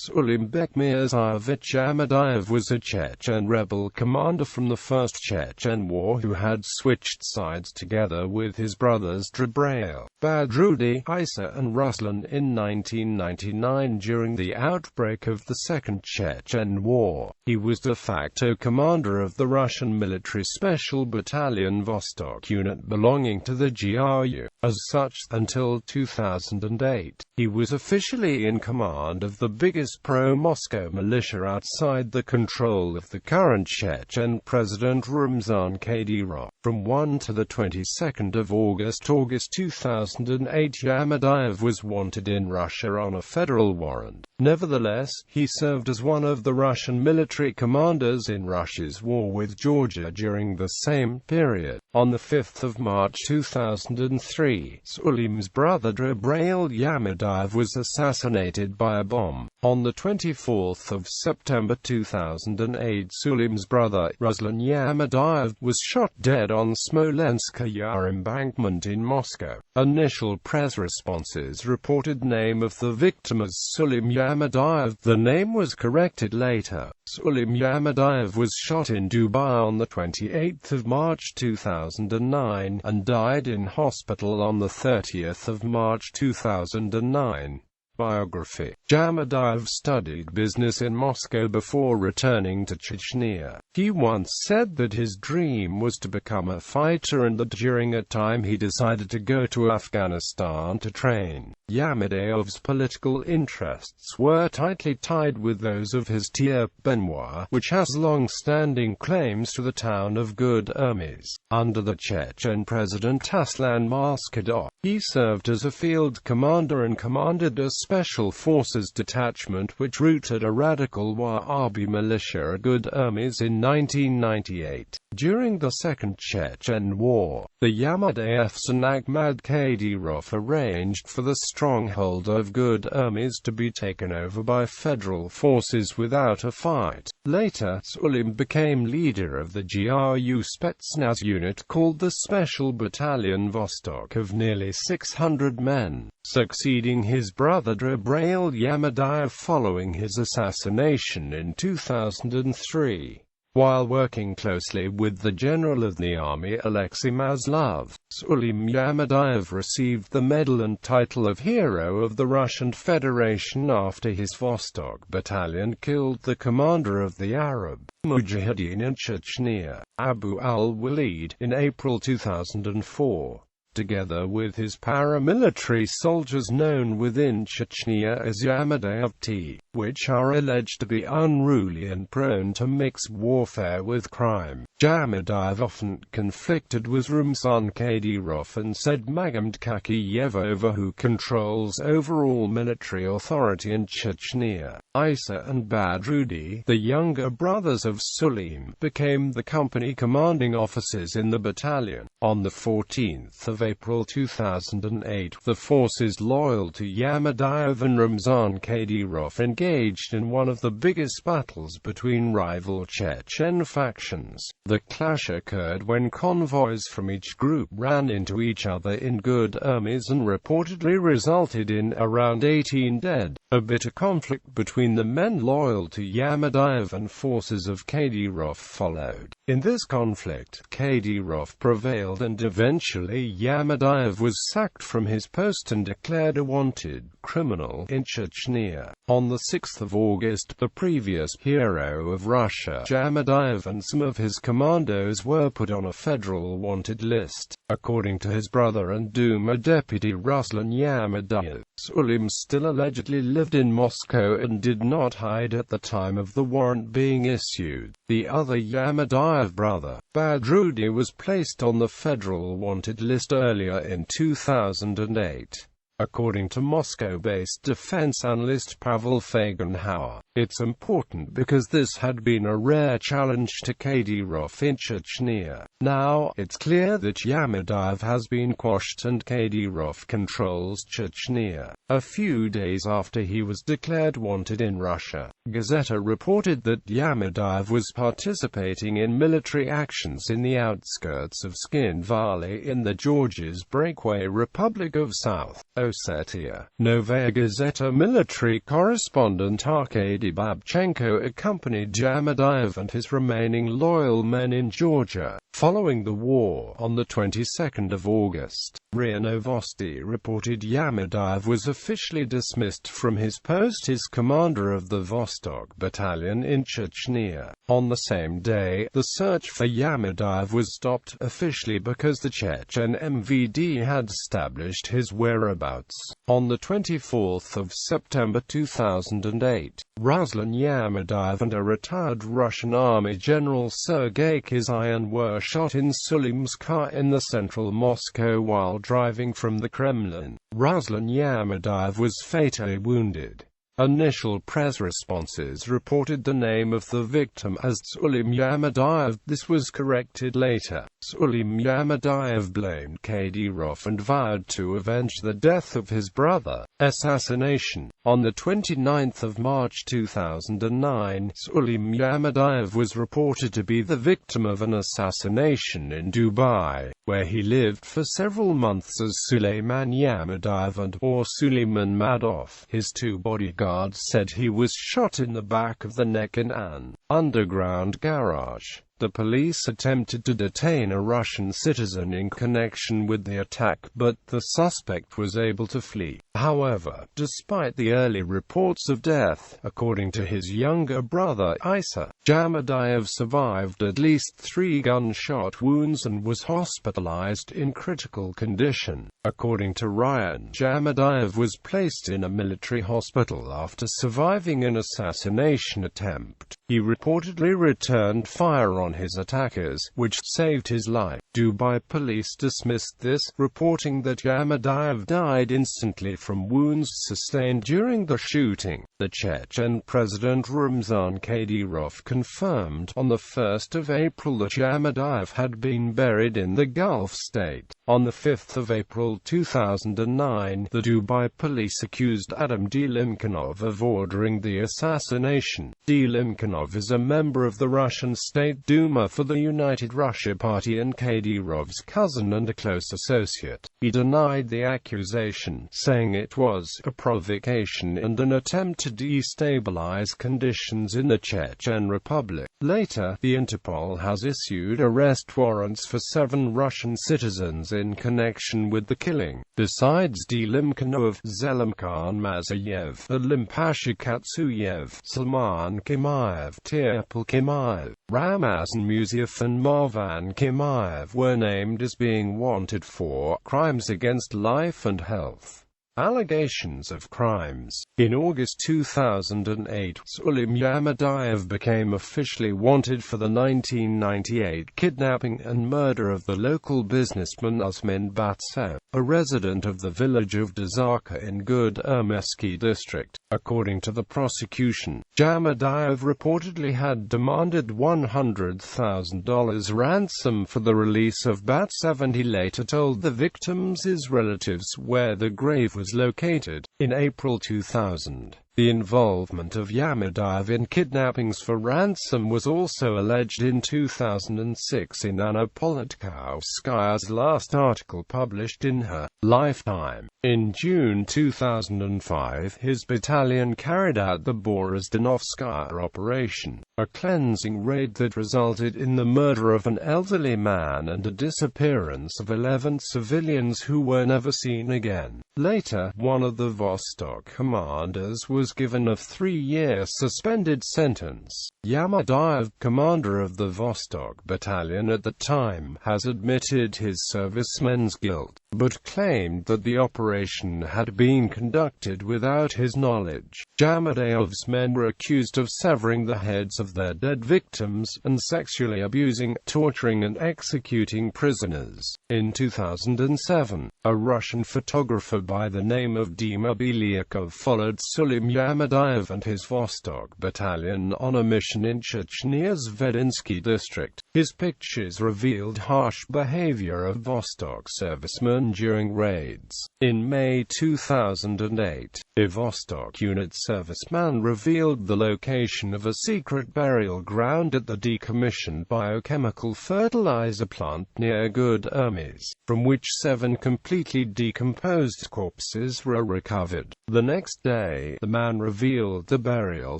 Sulim Bekmirzayevich Yamadayev was a Chechen rebel commander from the First Chechen War who had switched sides together with his brothers Dzhabrail, Badrudi, Isa and Ruslan in 1999 during the outbreak of the Second Chechen War. He was de facto commander of the Russian military Special Battalion Vostok unit belonging to the GRU. As such, until 2008, he was officially in command of the biggest pro-Moscow militia outside the control of the current Chechen President Ramzan Kadyrov. From 1 to the 22nd of August 2008, Yamadayev was wanted in Russia on a federal warrant. Nevertheless, he served as one of the Russian military commanders in Russia's war with Georgia during the same period. On the 5th of March 2003, Sulim's brother Dzhabrail Yamadayev was assassinated by a bomb. On the 24th of September 2008, Sulim's brother, Ruslan Yamadayev, was shot dead on Smolenskaya embankment in Moscow. Initial press responses reported name of the victim as Sulim Yamadayev. The name was corrected later. Sulim Yamadayev was shot in Dubai on the 28th of March 2009 and died in hospital on the 30th of March 2009. Biography. Yamadayev studied business in Moscow before returning to Chechnya. He once said that his dream was to become a fighter and that during a time he decided to go to Afghanistan to train. Yamadayev's political interests were tightly tied with those of his Tier Benoit, which has long-standing claims to the town of GRU.As. Under the Chechen president Ruslan Kadyrov, he served as a field commander and commanded a special forces detachment which routed a radical Wahhabi militia at GRU.As in 1998. During the Second Chechen War, the Yamadayevs and Ramzan Kadyrov arranged for the stronghold of GRU.As to be taken over by federal forces without a fight. Later, Sulim became leader of the GRU Spetsnaz unit called the Special Battalion Vostok of nearly 600 men, succeeding his brother Dzhabrail Yamadayev following his assassination in 2003. While working closely with the general of the army Alexei Maslov, Sulim Yamadayev received the medal and title of Hero of the Russian Federation after his Vostok battalion killed the commander of the Arab Mujahideen in Chechnya, Abu al-Walid, in April 2004. Together with his paramilitary soldiers known within Chechnya as Yamadayev, which are alleged to be unruly and prone to mix warfare with crime. Yamadayev often conflicted with Ramzan Kadyrov and said Magomed Kakiyeva who controls overall military authority in Chechnya. Isa and Badrudi, the younger brothers of Sulim, became the company commanding officers in the battalion. On the 14th of April 2008, the forces loyal to Yamadayev and Ramzan Kadyrov engaged in one of the biggest battles between rival Chechen factions. The clash occurred when convoys from each group ran into each other in GRU.As and reportedly resulted in around 18 dead. A bitter conflict between the men loyal to Yamadayev and forces of Kadyrov followed. In this conflict, Kadyrov prevailed and eventually Yamadayev was sacked from his post and declared a wanted criminal in Chechnya. On the 6th of August, the previous hero of Russia, Yamadayev, and some of his commandos were put on a federal wanted list. According to his brother and Duma deputy Ruslan Yamadayev, Sulim still allegedly lived in Moscow and did not hide at the time of the warrant being issued. The other Yamadayev brother, Badrudi, was placed on the federal wanted list earlier in 2008. According to Moscow-based defense analyst Pavel Fagenhauer, It's important because this had been a rare challenge to Kadyrov in Chechnya. Now, it's clear that Yamadayev has been quashed and Kadyrov controls Chechnya. A few days after he was declared wanted in Russia, Gazeta reported that Yamadayev was participating in military actions in the outskirts of Skin Valley in the Georgia's breakaway Republic of South Ossetia. Novaya Gazeta military correspondent Arkady Babchenko accompanied Yamadayev and his remaining loyal men in Georgia. Following the war, on the 22nd of August, RIA Novosti reported Yamadayev was officially dismissed from his post as commander of the Vostok Battalion in Chechnya. On the same day, the search for Yamadayev was stopped officially because the Chechen MVD had established his whereabouts. On the 24th of September 2008, Ruslan Yamadayev and a retired Russian Army General Sergei Kizyan were shot in Sulim's car in the central Moscow while driving from the Kremlin. Ruslan Yamadayev was fatally wounded. Initial press responses reported the name of the victim as Sulim Yamadayev. This was corrected later. Sulim Yamadayev blamed Kadyrov and vowed to avenge the death of his brother. Assassination. On the 29th of March 2009, Sulim Yamadayev was reported to be the victim of an assassination in Dubai, where he lived for several months as Suleiman Yamadayev or Suleiman Madov. His two bodyguards said he was shot in the back of the neck in an underground garage. The police attempted to detain a Russian citizen in connection with the attack, but the suspect was able to flee. However, despite the early reports of death, according to his younger brother Isa, Yamadayev survived at least 3 gunshot wounds and was hospitalized in critical condition. According to Ryan, Yamadayev was placed in a military hospital after surviving an assassination attempt. He reportedly returned fire on his attackers, which saved his life. Dubai police dismissed this, reporting that Yamadayev died instantly from wounds sustained during the shooting. The Chechen President Ramzan Kadyrov confirmed on the 1st of April that Yamadayev had been buried in the Gulf state. On the 5th of April 2009, the Dubai police accused Adam Delimkhanov of ordering the assassination. Delimkhanov is a member of the Russian State Duma for the United Russia Party and Kadyrov's cousin and a close associate. He denied the accusation, saying it was a provocation and an attempt to destabilize conditions in the Chechen Republic. Later, the Interpol has issued arrest warrants for 7 Russian citizens in connection with the killing. Besides Delimkhanov, Zelimkhan Mazayev, Alimpasha Katsuyev, Salman Kimaev, Tirpal Kimaev, Ramazan Musayev and Marvan Kimaev were named as being wanted for crimes against life and health. Allegations of crimes. In August 2008, Sulim Yamadayev became officially wanted for the 1998 kidnapping and murder of the local businessman Usman Batsev, a resident of the village of Dzhabrail in Gud-Ermesky district. According to the prosecution, Yamadayev reportedly had demanded $100,000 ransom for the release of Batsev, and he later told the victims his relatives where the grave was located. In April 2000, the involvement of Yamadayev in kidnappings for ransom was also alleged in 2006 in Anna Politkovskaya's last article published in her lifetime. In June 2005, his battalion carried out the Borozdanovskaya operation, a cleansing raid that resulted in the murder of an elderly man and a disappearance of 11 civilians who were never seen again. Later, one of the Vostok commanders was given a 3-year suspended sentence. Yamadayev, commander of the Vostok battalion at the time, has admitted his servicemen's guilt. but claimed that the operation had been conducted without his knowledge. Yamadayev's men were accused of severing the heads of their dead victims, and sexually abusing, torturing and executing prisoners. In 2007, a Russian photographer by the name of Dima Belyakov followed Sulim Yamadayev and his Vostok battalion on a mission in Chechnya's Vedinsky district. His pictures revealed harsh behavior of Vostok servicemen during raids. In May 2008, a Vostok unit serviceman revealed the location of a secret burial ground at the decommissioned biochemical fertilizer plant near GRU.As, from which 7 completely decomposed corpses were recovered. The next day, the man revealed the burial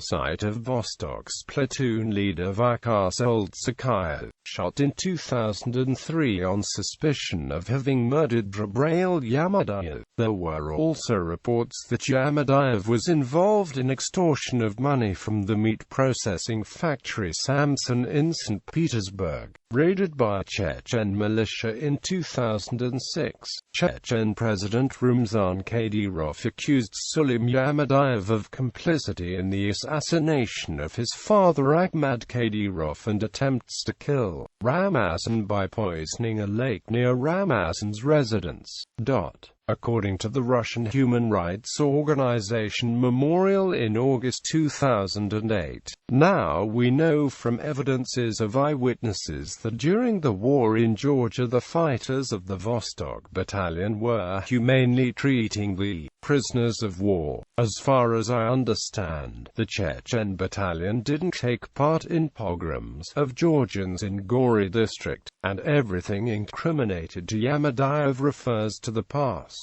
site of Vostok's platoon leader Vikas Oldsakayev, shot in 2003 on suspicion of having murdered Dzhabrail Yamadayev. There were also reports that Yamadayev was involved in extortion of money from the meat processing factory Samson in St. Petersburg, raided by a Chechen militia in 2006. Chechen President Ramzan Kadyrov accused Sulim Yamadayev of complicity in the assassination of his father Ahmad Kadyrov and attempts to kill Ramzan by poisoning a lake near Ramzan's residence. According to the Russian human rights organization Memorial in August 2008, now we know from evidences of eyewitnesses that during the war in Georgia the fighters of the Vostok Battalion were humanely treating the prisoners of war. As far as I understand, the Chechen battalion didn't take part in pogroms of Georgians in Gori district, and everything incriminated to Yamadayev refers to the past.